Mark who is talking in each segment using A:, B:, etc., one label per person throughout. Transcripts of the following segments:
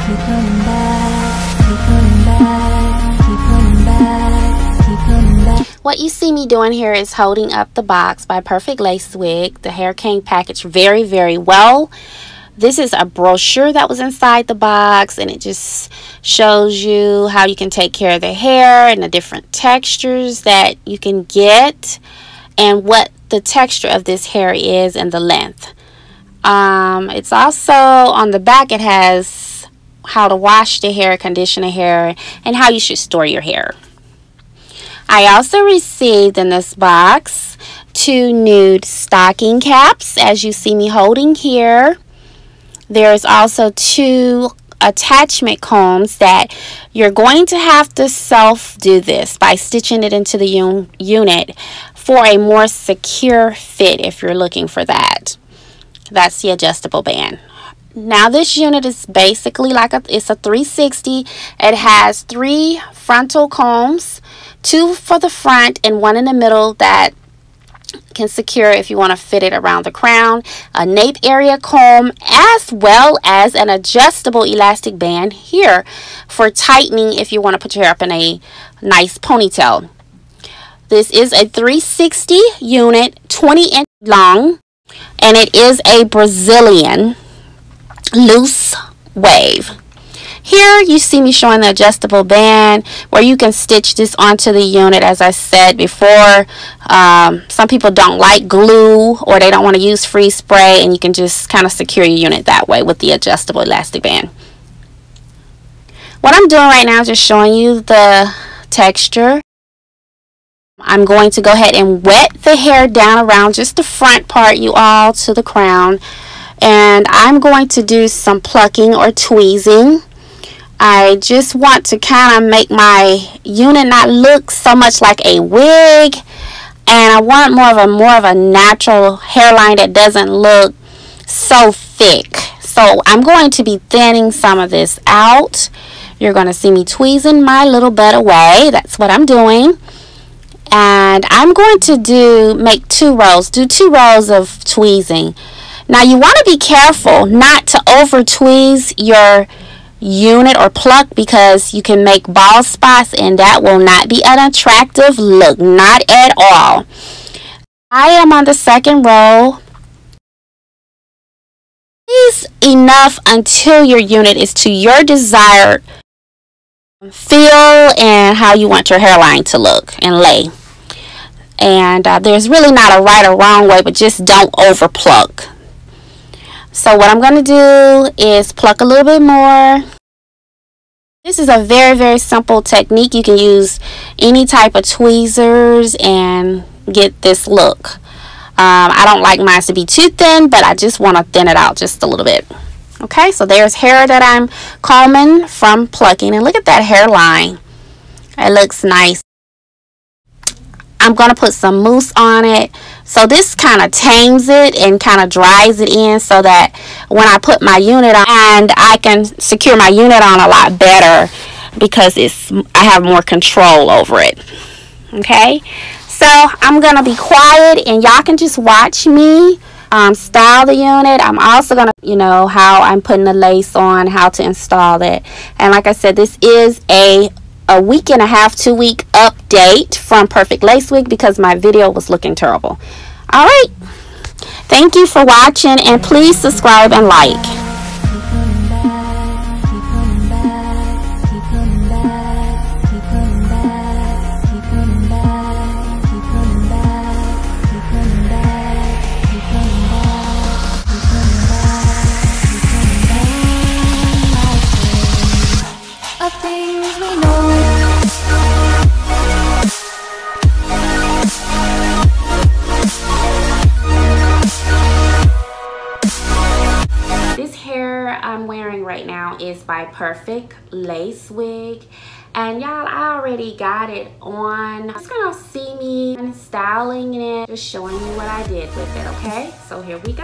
A: keep coming back, keep coming back, keep coming back, keep coming back.
B: What you see me doing here is holding up the box by Perfect Lace Wig. The hair came packaged very, very well. This is a brochure that was inside the box, and it just shows you how you can take care of the hair and the different textures that you can get and what the texture of this hair is and the length. It's also on the back, it has how to wash the hair, condition the hair, and how you should store your hair. I also received in this box 2 nude stocking caps, as you see me holding here. There's also 2 attachment combs that you're going to have to self-do this by stitching it into the unit for a more secure fit if you're looking for that. That's the adjustable band. Now this unit is basically like it's a 360. It has 3 frontal combs, 2 for the front and 1 in the middle that can secure if you want to fit it around the crown, a nape area comb, as well as an adjustable elastic band here for tightening if you want to put your hair up in a nice ponytail. This is a 360 unit, 20 inch long, and it is a Brazilian loose wave. Here you see me showing the adjustable band where you can stitch this onto the unit. As I said before, some people don't like glue or they don't want to use freeze spray, and you can just kind of secure your unit that way with the adjustable elastic band. What I'm doing right now is just showing you the texture. I'm going to go ahead and wet the hair down around just the front part, you all, to the crown. And I'm going to do some plucking or tweezing. I just want to kind of make my unit not look so much like a wig, and I want more of a natural hairline that doesn't look so thick. So I'm going to be thinning some of this out. You're going to see me tweezing my little butt away. That's what I'm doing. And I'm going to make 2 rows. Do 2 rows of tweezing. Now you want to be careful not to over tweeze your unit or pluck, because you can make bald spots and that will not be an attractive look, not at all. I am on the 2nd row. Tweeze enough until your unit is to your desired feel and how you want your hairline to look and lay. And there's really not a right or wrong way, but just don't over pluck. So what I'm going to do is pluck a little bit more. This is a very, very simple technique. You can use any type of tweezers and get this look. I don't like mine to be too thin, but I just want to thin it out just a little bit. Okay, so there's hair that I'm combing from plucking, and look at that hairline. It looks nice. I'm going to put some mousse on it. So this kind of tames it and kind of dries it in so that when I put my unit on, and I can secure my unit on a lot better because I have more control over it. Okay, so I'm going to be quiet and y'all can just watch me style the unit. I'm also going to, how I'm putting the lace on, how to install it. And like I said, this is a week and a half, 2-week update from Perfect Lace Wig because my video was looking terrible. All right, thank you for watching, and please subscribe and like. Right now is by Perfect Lace Wig, and y'all, I already got it on. Just gonna see me styling it, just showing you what I did with it. Okay, so here we go.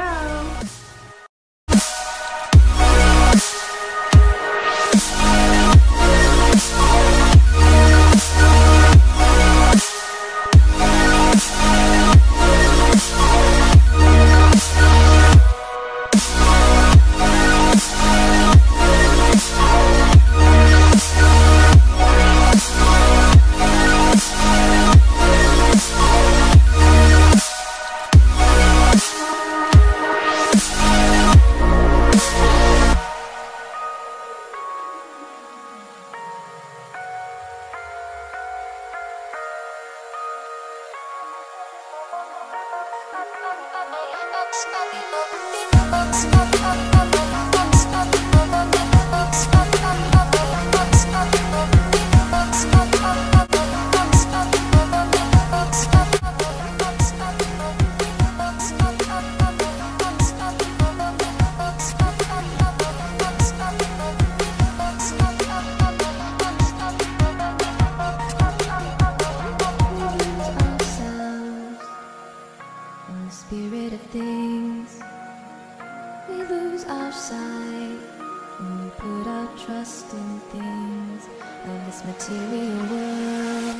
A: trust in things of this material world,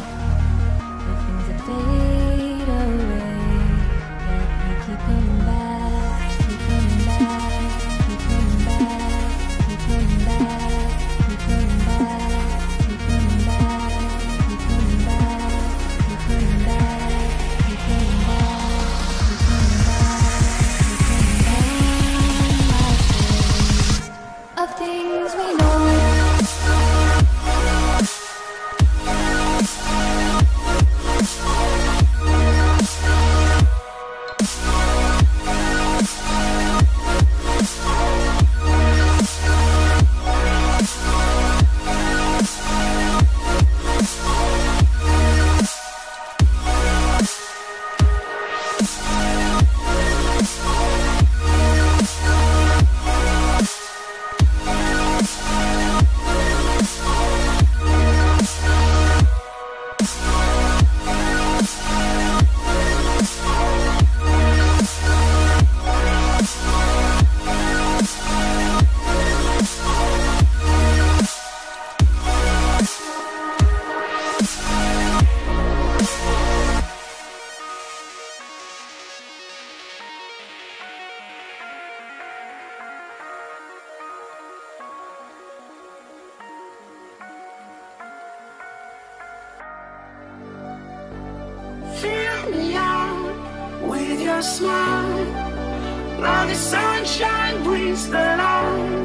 A: the things that fade away, yet you keep coming back, keep coming back, keep coming back, keep coming back, keep coming back, keep coming back, keep coming back, keep coming back, keep coming back, keep coming back, of things we know.
C: Fill me out with your smile, while the sunshine brings the light.